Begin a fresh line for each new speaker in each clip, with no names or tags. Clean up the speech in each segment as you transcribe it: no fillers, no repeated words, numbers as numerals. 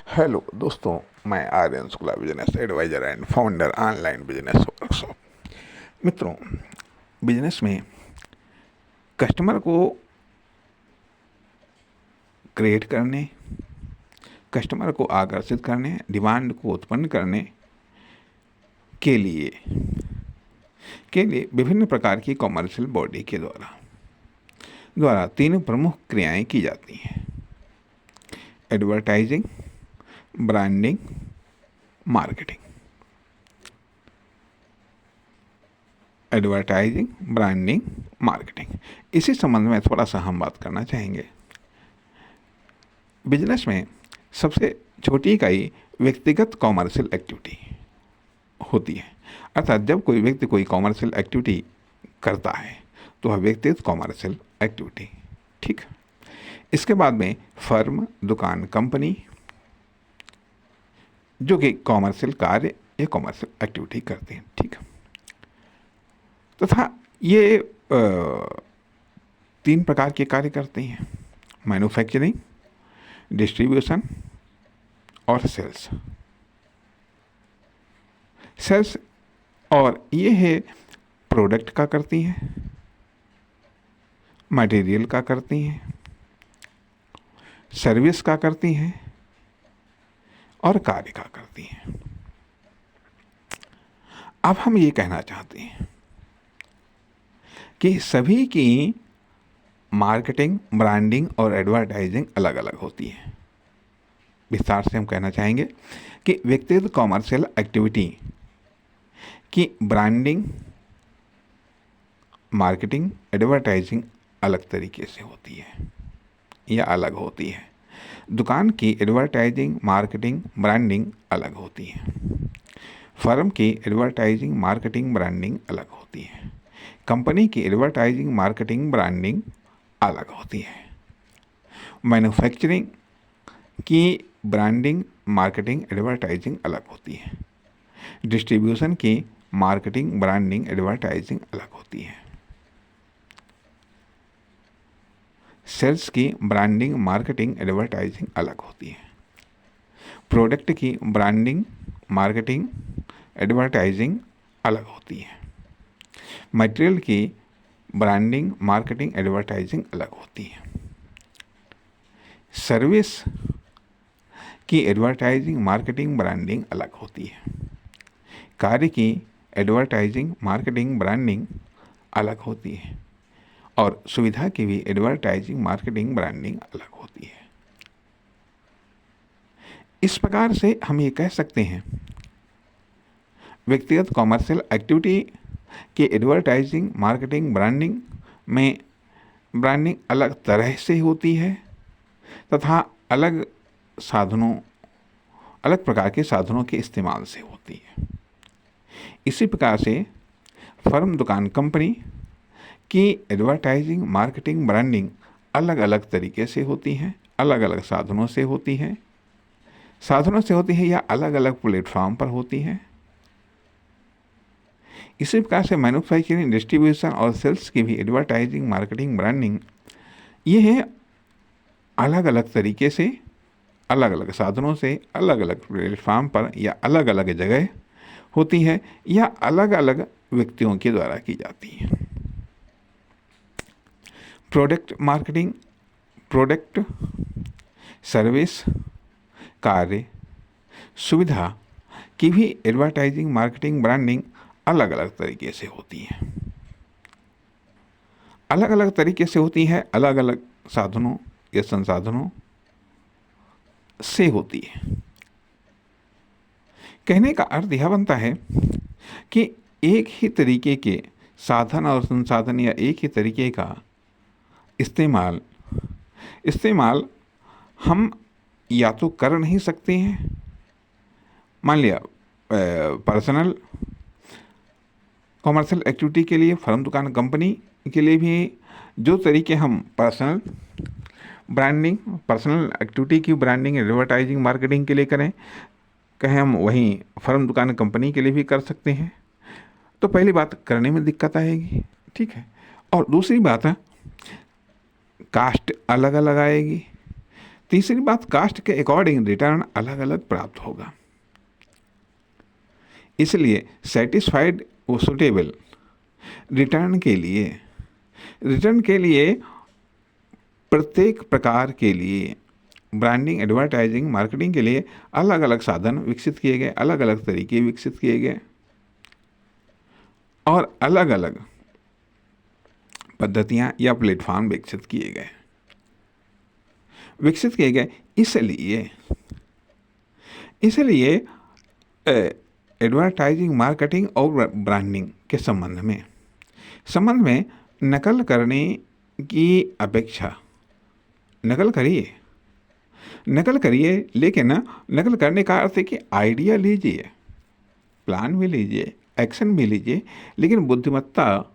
Hello दोस्तों, मैं Aryan Shukla, business advisor and founder online business workshop. मित्रों, बिजनेस में कस्टमर को क्रिएट करने, कस्टमर को आकर्षित करने, डिमांड को उत्पन्न करने के लिए विभिन्न प्रकार की कॉमर्शियल बॉडी के द्वारा तीन प्रमुख क्रियाएं की जाती हैं: advertising, branding, marketing. Advertising, branding, marketing. इसी संबंध में थोड़ा सा हम बात करना चाहेंगे। बिजनेस में सबसे छोटी इकाई व्यक्तिगत कॉमर्शियल एक्टिविटी होती है। अर्थात जब कोई व्यक्ति कोई कॉमर्शियल एक्टिविटी करता है तो वह व्यक्तिगत कॉमर्शियल एक्टिविटी, ठीक। इसके बाद में फर्म, दुकान, कंपनी जो कि कॉमर्शियल कार्य या कॉमर्शियल एक्टिविटी करते हैं, ठीक। तथा ये तीन प्रकार के कार्य करते हैं: मैन्युफैक्चरिंग, डिस्ट्रीब्यूशन और सेल्स। सेल्स और ये है प्रोडक्ट का करती हैं, मटेरियल का करती हैं, सर्विस का करती हैं और कार्य का करती हैं। अब हम ये कहना चाहते हैं कि सभी की मार्केटिंग, ब्रांडिंग और एडवर्टाइजिंग अलग अलग होती है। विस्तार से हम कहना चाहेंगे कि व्यक्तिगत कॉमर्शियल एक्टिविटी की ब्रांडिंग, मार्केटिंग, एडवर्टाइजिंग अलग तरीके से होती है या अलग होती है। दुकान की एडवर्टाइजिंग, मार्केटिंग, ब्रांडिंग अलग होती है। फर्म की एडवर्टाइजिंग, मार्केटिंग, ब्रांडिंग अलग होती है। कंपनी की एडवर्टाइजिंग, मार्केटिंग, ब्रांडिंग अलग होती है। मैन्युफैक्चरिंग की ब्रांडिंग, मार्केटिंग, एडवर्टाइजिंग अलग होती है। डिस्ट्रीब्यूशन की मार्केटिंग, ब्रांडिंग, एडवर्टाइजिंग अलग होती है। सेल्स की ब्रांडिंग, मार्केटिंग, एडवर्टाइजिंग अलग होती है। प्रोडक्ट की ब्रांडिंग, मार्केटिंग, एडवर्टाइजिंग अलग होती है। मटेरियल की ब्रांडिंग, मार्केटिंग, एडवर्टाइजिंग अलग होती है। सर्विस की एडवर्टाइजिंग, मार्केटिंग, ब्रांडिंग अलग होती है। कार्य की एडवर्टाइजिंग, मार्केटिंग, ब्रांडिंग अलग होती है। और सुविधा की भी एडवर्टाइजिंग, मार्केटिंग, ब्रांडिंग अलग होती है। इस प्रकार से हम ये कह सकते हैं, व्यक्तिगत कॉमर्शियल एक्टिविटी के एडवर्टाइजिंग, मार्केटिंग, ब्रांडिंग में ब्रांडिंग अलग तरह से होती है तथा अलग प्रकार के साधनों के इस्तेमाल से होती है। इसी प्रकार से फर्म, दुकान, कंपनी की एडवर्टाइजिंग, मार्केटिंग, ब्रांडिंग अलग अलग तरीके से होती हैं, अलग अलग साधनों से होती है या अलग अलग प्लेटफॉर्म पर होती है। इसी प्रकार से मैन्युफैक्चरिंग, डिस्ट्रीब्यूशन और सेल्स की भी एडवर्टाइजिंग, मार्केटिंग, ब्रांडिंग ये है अलग अलग तरीके से, अलग अलग साधनों से, अलग अलग प्लेटफॉर्म पर या अलग अलग जगह होती है या अलग अलग व्यक्तियों के द्वारा की जाती है। प्रोडक्ट मार्केटिंग, प्रोडक्ट, सर्विस, कार्य, सुविधा की भी एडवर्टाइजिंग, मार्केटिंग, ब्रांडिंग अलग अलग तरीके से होती है। अलग अलग तरीके से होती है, अलग अलग साधनों या संसाधनों से होती है। कहने का अर्थ यह बनता है कि एक ही तरीके के साधन और संसाधन या एक ही तरीके का इस्तेमाल हम या तो कर नहीं सकते हैं। मान लिया पर्सनल कॉमर्शियल एक्टिविटी के लिए, फर्म, दुकान, कंपनी के लिए भी जो तरीके हम पर्सनल एक्टिविटी की ब्रांडिंग, एडवर्टाइजिंग, मार्केटिंग के लिए कहें हम वहीं फर्म, दुकान, कंपनी के लिए भी कर सकते हैं। तो पहली बात, करने में दिक्कत आएगी, ठीक है। और दूसरी बात है, कास्ट अलग अलग आएगी। तीसरी बात, कास्ट के अकॉर्डिंग रिटर्न अलग अलग प्राप्त होगा, इसलिए सेटिस्फाइड वो सुटेबल रिटर्न के लिए प्रत्येक प्रकार के लिए ब्रांडिंग, एडवर्टाइजिंग, मार्केटिंग के लिए अलग अलग साधन विकसित किए गए, अलग अलग तरीके विकसित किए गए और अलग अलग पद्धतियां या प्लेटफॉर्म विकसित किए गए। इसलिए एडवर्टाइजिंग, मार्केटिंग और ब्रांडिंग के संबंध में नकल करने की अपेक्षा नकल करिए, लेकिन नकल करने का अर्थ है कि आइडिया लीजिए, प्लान भी लीजिए, एक्शन भी लीजिए, लेकिन बुद्धिमत्ता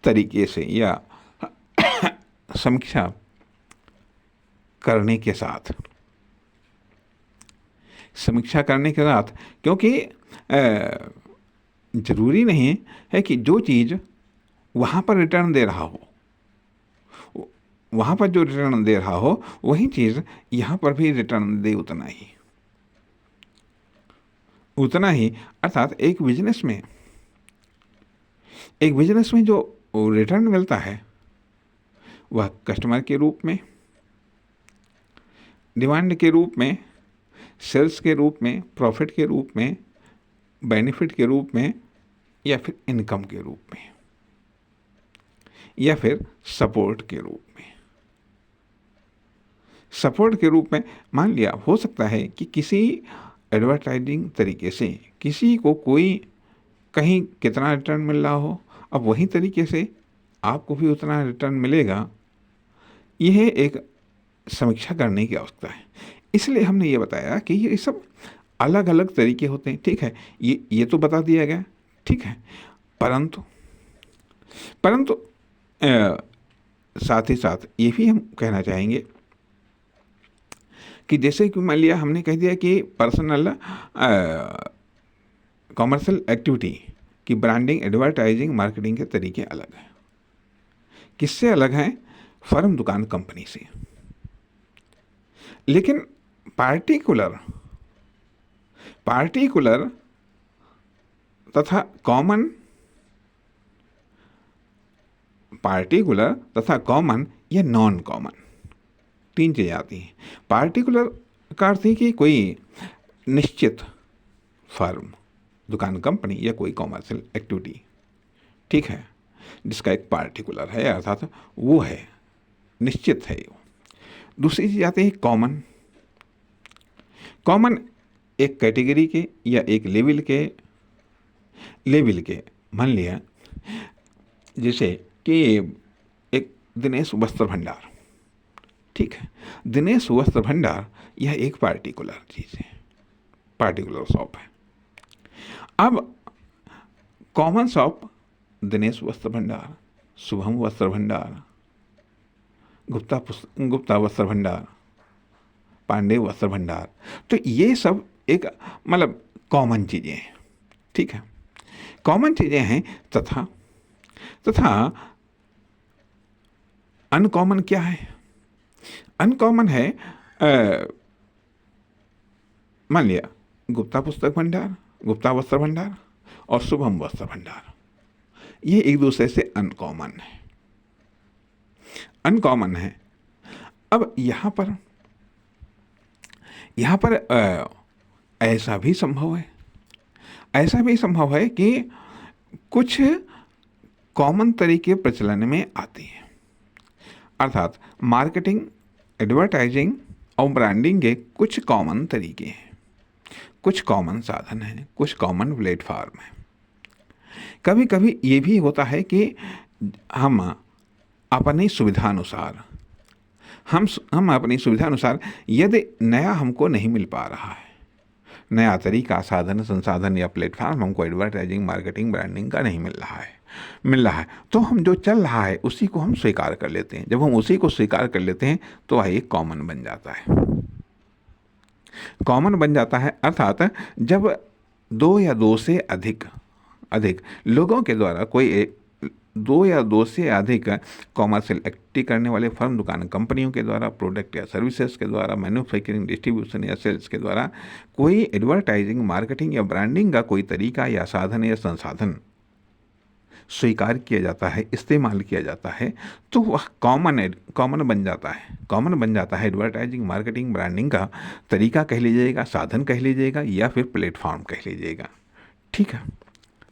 तरीके से या समीक्षा करने के साथ, क्योंकि जरूरी नहीं है कि जो चीज़ वहाँ पर रिटर्न दे रहा हो, वही चीज़ यहाँ पर भी रिटर्न दे उतना ही। अर्थात एक बिजनेस में जो रिटर्न मिलता है वह कस्टमर के रूप में, डिमांड के रूप में, सेल्स के रूप में, प्रॉफिट के रूप में, बेनिफिट के रूप में, या फिर इनकम के रूप में, या फिर सपोर्ट के रूप में। मान लिया, हो सकता है कि किसी एडवर्टाइजिंग तरीके से किसी को कोई कहीं कितना रिटर्न मिल रहा हो, अब वही तरीके से आपको भी उतना रिटर्न मिलेगा। यह एक समीक्षा करने की आवश्यकता है। इसलिए हमने ये बताया कि ये सब अलग अलग तरीके होते हैं, ठीक है, ये तो बता दिया गया, ठीक है। परंतु साथ ही साथ ये भी हम कहना चाहेंगे कि जैसे कि मान लिया हमने कह दिया कि पर्सनल कॉमर्शियल एक्टिविटी की ब्रांडिंग, एडवर्टाइजिंग, मार्केटिंग के तरीके अलग हैं। किससे अलग हैं? फर्म, दुकान, कंपनी से। लेकिन पार्टिकुलर तथा कॉमन या नॉन कॉमन, तीन चीज़ें आती हैं। पार्टिकुलर का अर्थ है कि कोई निश्चित फर्म, दुकान, कंपनी या कोई कॉमर्शियल एक्टिविटी, ठीक है, जिसका एक पार्टिकुलर है, अर्थात वो है, निश्चित है। दूसरी चीज़ आती है कॉमन एक कैटेगरी के या एक लेवल के मान लिया, जैसे कि एक दिनेश वस्त्र भंडार, ठीक है, दिनेश वस्त्र भंडार यह एक पार्टिकुलर चीज़ है, पार्टिकुलर शॉप है। अब कॉमन शॉप दिनेश वस्त्र भंडार, शुभम वस्त्र भंडार, गुप्ता वस्त्र भंडार, पांडे वस्त्र भंडार, तो ये सब एक मतलब कॉमन चीज़ें हैं, ठीक है, कॉमन चीज़ें हैं। तथा अनकॉमन क्या है? अनकॉमन है मान लिया गुप्ता पुस्तक भंडार, गुप्ता वस्त्र भंडार और शुभम वस्त्र भंडार, ये एक दूसरे से अनकॉमन है। अब यहाँ पर ऐसा भी संभव है कि कुछ कॉमन तरीके प्रचलन में आते हैं, अर्थात मार्केटिंग, एडवर्टाइजिंग और ब्रांडिंग के कुछ कॉमन तरीके हैं, कुछ कॉमन साधन हैं, कुछ कॉमन प्लेटफॉर्म हैं। कभी कभी ये भी होता है कि हम अपनी सुविधानुसार यदि नया हमको नहीं मिल पा रहा है, नया तरीका, साधन, संसाधन या प्लेटफॉर्म हमको एडवर्टाइजिंग, मार्केटिंग, ब्रांडिंग का नहीं मिल रहा है, तो हम जो चल रहा है उसी को हम स्वीकार कर लेते हैं। जब हम उसी को स्वीकार कर लेते हैं तो वह एक कॉमन बन जाता है। अर्थात जब दो या दो से अधिक लोगों के द्वारा कोई दो या दो से अधिक कॉमर्शियल एक्टिविटी करने वाले फर्म, दुकान, कंपनियों के द्वारा, प्रोडक्ट या सर्विसेज के द्वारा, मैन्युफैक्चरिंग, डिस्ट्रीब्यूशन या सेल्स के द्वारा कोई एडवर्टाइजिंग, मार्केटिंग या ब्रांडिंग का कोई तरीका या साधन या संसाधन स्वीकार किया जाता है, इस्तेमाल किया जाता है, तो वह कॉमन बन जाता है। एडवर्टाइजिंग, मार्केटिंग, ब्रांडिंग का तरीका कह लीजिएगा, साधन कह लीजिएगा, या फिर प्लेटफॉर्म कह लीजिएगा। ठीक है,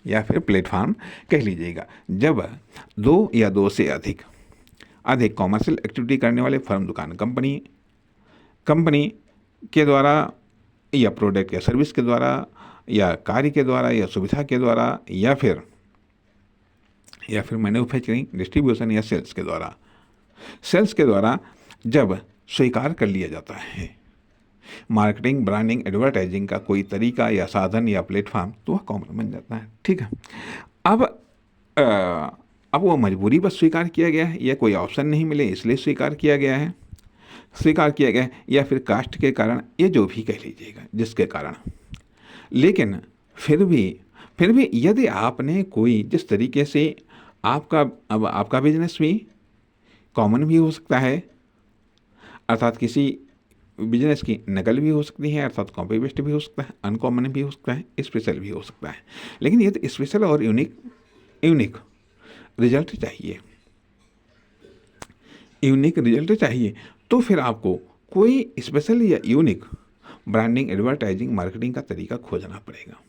या फिर प्लेटफॉर्म कह लीजिएगा। जब दो या दो से अधिक कॉमर्शियल एक्टिविटी करने वाले फर्म, दुकान, कंपनी के द्वारा या प्रोडक्ट या सर्विस के द्वारा या कार्य के द्वारा या सुविधा के द्वारा या फिर मैन्युफैक्चरिंग, डिस्ट्रीब्यूशन या सेल्स के द्वारा जब स्वीकार कर लिया जाता है मार्केटिंग, ब्रांडिंग, एडवर्टाइजिंग का कोई तरीका या साधन या प्लेटफॉर्म, तो वह कॉमन बन जाता है। ठीक है, अब वो मजबूरी बस स्वीकार किया गया है या कोई ऑप्शन नहीं मिले इसलिए स्वीकार किया गया है, या फिर कास्ट के कारण, ये जो भी कह लीजिएगा जिसके कारण। लेकिन फिर भी यदि आपने कोई जिस तरीके से आपका बिजनेस भी कॉमन भी हो सकता है, अर्थात किसी बिजनेस की नकल भी हो सकती है, अर्थात कॉपी पेस्ट भी हो सकता है, अनकॉमन भी हो सकता है, स्पेशल भी हो सकता है। लेकिन यदि स्पेशल और यूनिक रिजल्ट चाहिए, तो फिर आपको कोई स्पेशल या यूनिक ब्रांडिंग, एडवर्टाइजिंग, मार्केटिंग का तरीका खोजना पड़ेगा।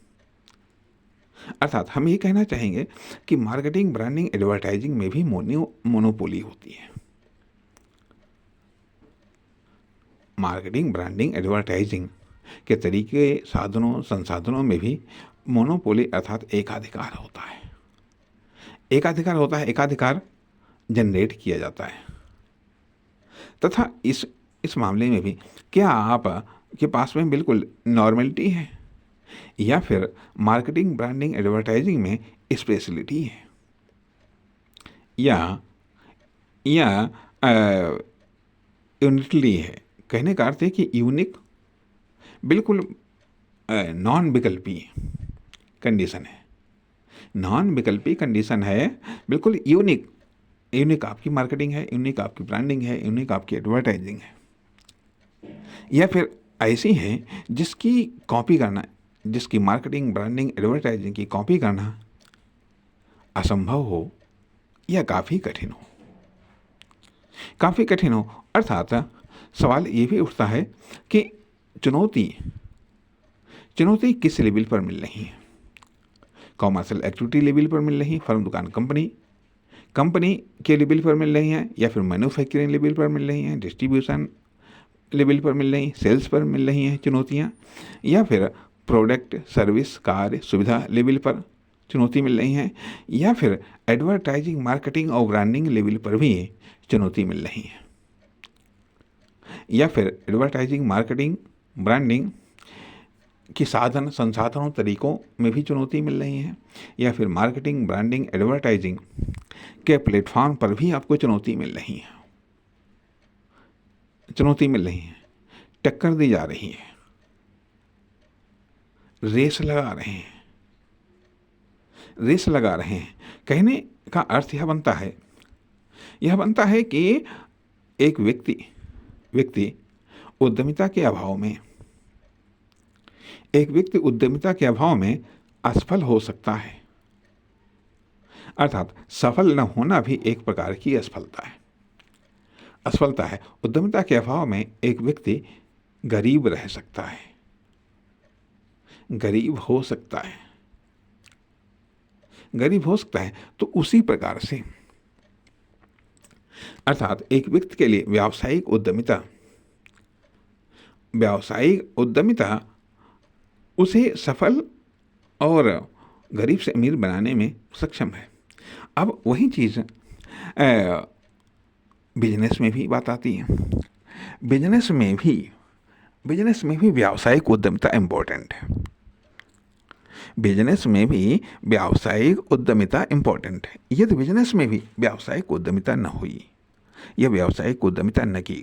अर्थात हम ये कहना चाहेंगे कि मार्केटिंग, ब्रांडिंग, एडवर्टाइजिंग में भी मोनोपोली होती है। मार्केटिंग, ब्रांडिंग, एडवर्टाइजिंग के तरीके, साधनों, संसाधनों में भी मोनोपोली अर्थात एकाधिकार होता है। एकाधिकार जनरेट किया जाता है। तथा इस मामले में भी क्या आप के पास में बिल्कुल नॉर्मलिटी है या फिर मार्केटिंग, ब्रांडिंग, एडवर्टाइजिंग में स्पेशलिटी है, या यूनिटली है। कहने का अर्थ है कि यूनिक बिल्कुल नॉन विकल्पी कंडीशन है, बिल्कुल यूनिक आपकी मार्केटिंग है, यूनिक आपकी ब्रांडिंग है, यूनिक आपकी एडवर्टाइजिंग है, या फिर ऐसी है जिसकी कॉपी करना, जिसकी मार्केटिंग, ब्रांडिंग, एडवर्टाइजिंग की कॉपी करना असंभव हो या काफ़ी कठिन हो। अर्थात सवाल ये भी उठता है कि चुनौती किस लेवल पर मिल रही है। कॉमर्शियल एक्टिविटी लेवल पर मिल रही है, फर्म, दुकान, कंपनी के लेवल पर मिल रही हैं, या फिर मैन्युफैक्चरिंग लेवल पर मिल रही हैं, डिस्ट्रीब्यूशन लेवल पर मिल रही हैं, सेल्स पर मिल रही हैं चुनौतियाँ, या फिर प्रोडक्ट, सर्विस, कार्य, सुविधा लेवल पर चुनौती मिल रही हैं, या फिर एडवर्टाइजिंग, मार्केटिंग और ब्रांडिंग लेवल पर भी चुनौती मिल रही है, या फिर एडवर्टाइजिंग, मार्केटिंग, ब्रांडिंग की साधन, संसाधनों, तरीकों में भी चुनौती मिल रही है, या फिर मार्केटिंग, ब्रांडिंग, एडवर्टाइजिंग के प्लेटफॉर्म पर भी आपको चुनौती मिल रही है, टक्कर दी जा रही है, रेस लगा रहे हैं। कहने का अर्थ यह बनता है कि एक व्यक्ति उद्यमिता के अभाव में असफल हो सकता है। अर्थात सफल न होना भी एक प्रकार की असफलता है। उद्यमिता के अभाव में एक व्यक्ति गरीब रह सकता है, गरीब हो सकता है। तो उसी प्रकार से अर्थात एक व्यक्ति के लिए व्यावसायिक उद्यमिता उसे सफल और गरीब से अमीर बनाने में सक्षम है। अब वही चीज़ बिजनेस में भी बात आती है। बिजनेस में भी व्यावसायिक उद्यमिता इम्पोर्टेंट है। यदि बिजनेस में भी व्यावसायिक उद्यमिता न हुई या व्यावसायिक उद्यमिता न की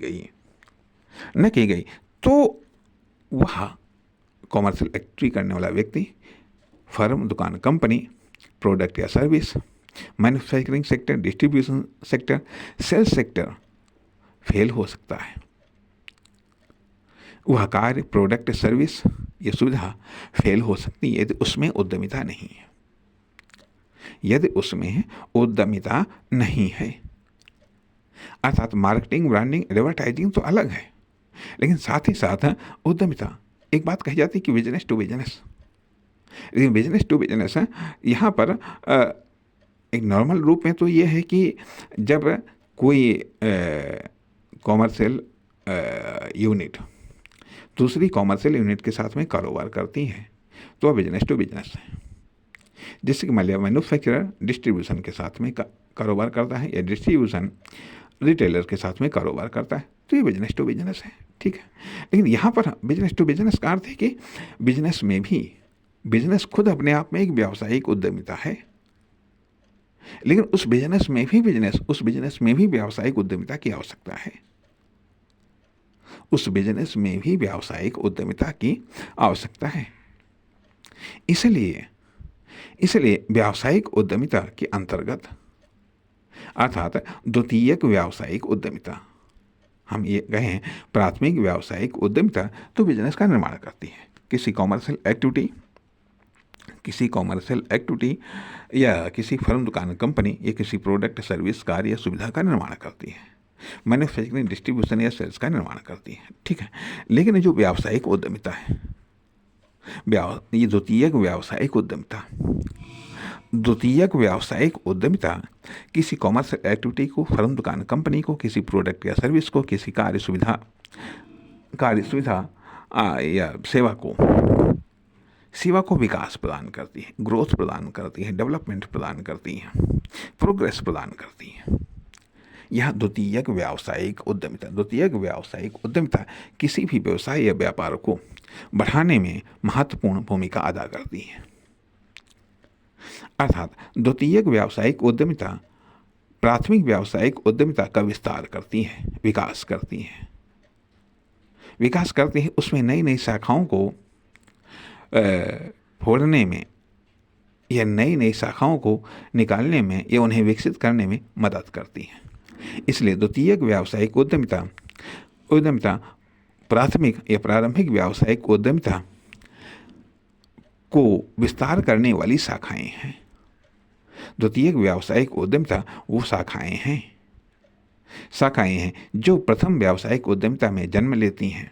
गई तो वह कॉमर्शियल एक्टिविटी करने वाला व्यक्ति, फर्म, दुकान, कंपनी, प्रोडक्ट या service manufacturing sector, distribution sector, sales sector fail हो सकता है। वह कार्य, प्रोडक्ट, सर्विस या सुविधा फेल हो सकती है यदि उसमें उद्यमिता नहीं है, यदि उसमें उद्यमिता नहीं है। अर्थात मार्केटिंग, ब्रांडिंग, एडवर्टाइजिंग तो अलग है, लेकिन साथ ही साथ उद्यमिता। एक बात कही जाती है कि बिजनेस टू बिजनेस, लेकिन बिजनेस टू बिजनेस यहाँ पर एक नॉर्मल रूप में तो ये है कि जब कोई कॉमर्शियल यूनिट दूसरी कॉमर्शियल यूनिट के साथ में कारोबार करती है तो वह बिजनेस टू बिजनेस है। जैसे कि मान लिया मैन्युफैक्चरर डिस्ट्रीब्यूशन के साथ में कारोबार करता है या डिस्ट्रीब्यूशन रिटेलर के साथ में कारोबार करता है तो ये बिजनेस टू बिजनेस है, ठीक है। लेकिन यहाँ पर बिजनेस टू बिजनेस का अर्थ है कि बिजनेस में भी, बिजनेस खुद अपने आप में एक व्यावसायिक उद्यमिता है, लेकिन उस बिजनेस में भी व्यावसायिक उद्यमिता की आवश्यकता है। उस बिजनेस में भी व्यावसायिक उद्यमिता की आवश्यकता है। इसलिए व्यावसायिक उद्यमिता के अंतर्गत अर्थात द्वितीयक व्यावसायिक उद्यमिता, हम ये कहें प्राथमिक व्यावसायिक उद्यमिता तो बिजनेस का निर्माण करती है, किसी कॉमर्शियल एक्टिविटी या किसी फर्म, दुकान, कंपनी या किसी प्रोडक्ट, सर्विस, कार्य या सुविधा का निर्माण करती है, मैन्युफैक्चरिंग, डिस्ट्रीब्यूशन या सेल्स का निर्माण करती है, ठीक है। लेकिन जो व्यावसायिक उद्यमिता है, ये द्वितीयक व्यावसायिक उद्यमिता किसी कॉमर्शियल एक्टिविटी को, फर्म, दुकान, कंपनी को, किसी प्रोडक्ट या सर्विस को, किसी कार्य सुविधा या सेवा को विकास प्रदान करती है, ग्रोथ प्रदान करती है, डेवलपमेंट प्रदान करती है, प्रोग्रेस प्रदान करती है। यह द्वितीयक व्यावसायिक उद्यमिता किसी भी व्यवसाय या व्यापार को बढ़ाने में महत्वपूर्ण भूमिका अदा करती है। अर्थात द्वितीयक व्यावसायिक उद्यमिता प्राथमिक व्यावसायिक उद्यमिता का विस्तार करती है, विकास करती है, उसमें नई नई शाखाओं को फोड़ने में या नई शाखाओं को निकालने में या उन्हें विकसित करने में मदद करती है। इसलिए द्वितीयक व्यावसायिक उद्यमिता प्राथमिक या प्रारंभिक व्यावसायिक उद्यमिता को विस्तार करने वाली शाखाएं हैं। द्वितीयक व्यावसायिक उद्यमिता वो शाखाएं हैं जो प्रथम व्यावसायिक उद्यमिता में जन्म लेती हैं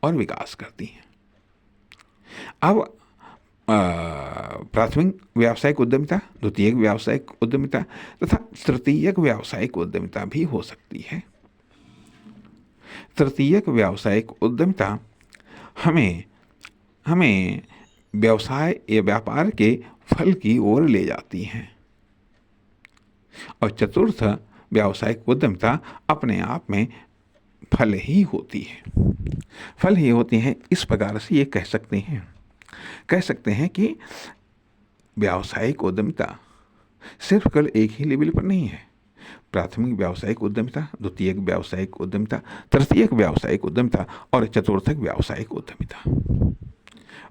और विकास करती हैं। अब प्राथमिक व्यावसायिक उद्यमिता, द्वितीयक व्यावसायिक उद्यमिता तथा तृतीयक व्यावसायिक उद्यमिता भी हो सकती है। तृतीयक व्यावसायिक उद्यमिता हमें व्यवसाय या व्यापार के फल की ओर ले जाती है और चतुर्थ व्यावसायिक उद्यमिता अपने आप में फल ही होती है। इस प्रकार से ये कह सकते हैं कि व्यावसायिक उद्यमिता सिर्फ केवल एक ही लेवल पर नहीं है। प्राथमिक व्यावसायिक उद्यमिता, द्वितीयक व्यावसायिक उद्यमिता, तृतीयक व्यावसायिक उद्यमिता और चतुर्थक व्यावसायिक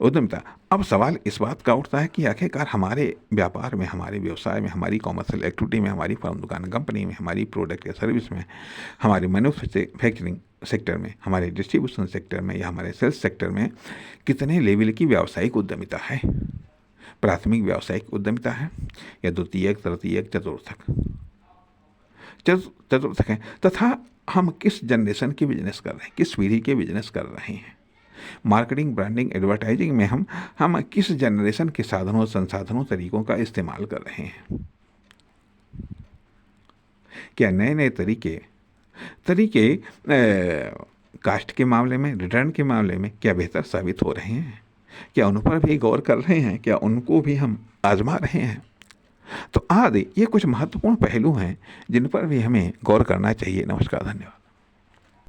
उद्यमिता। अब सवाल इस बात का उठता है कि आखिरकार हमारे व्यापार में, हमारे व्यवसाय में, हमारी कॉमर्शियल एक्टिविटी में, हमारी फर्म, दुकान, कंपनी में, हमारी प्रोडक्ट या सर्विस में, हमारे मैन्युफैक्चरिंग सेक्टर में, हमारे डिस्ट्रीब्यूशन सेक्टर में या हमारे सेल्स सेक्टर में कितने लेवल की व्यावसायिक उद्यमिता है? प्राथमिक व्यावसायिक उद्यमिता है या द्वितीयक, तृतीयक, चतुर्थक है, तथा हम किस जनरेशन के बिजनेस कर रहे हैं, किस पीढ़ी के बिजनेस कर रहे हैं। मार्केटिंग, ब्रांडिंग, एडवर्टाइजिंग में हम किस जनरेशन के साधनों, संसाधनों, तरीकों का इस्तेमाल कर रहे हैं। क्या नए तरीके कास्ट के मामले में, रिटर्न के मामले में क्या बेहतर साबित हो रहे हैं? क्या उन पर भी गौर कर रहे हैं? क्या उनको भी हम आजमा रहे हैं? तो आदि ये कुछ महत्वपूर्ण पहलू हैं जिन पर भी हमें गौर करना चाहिए। नमस्कार, धन्यवाद।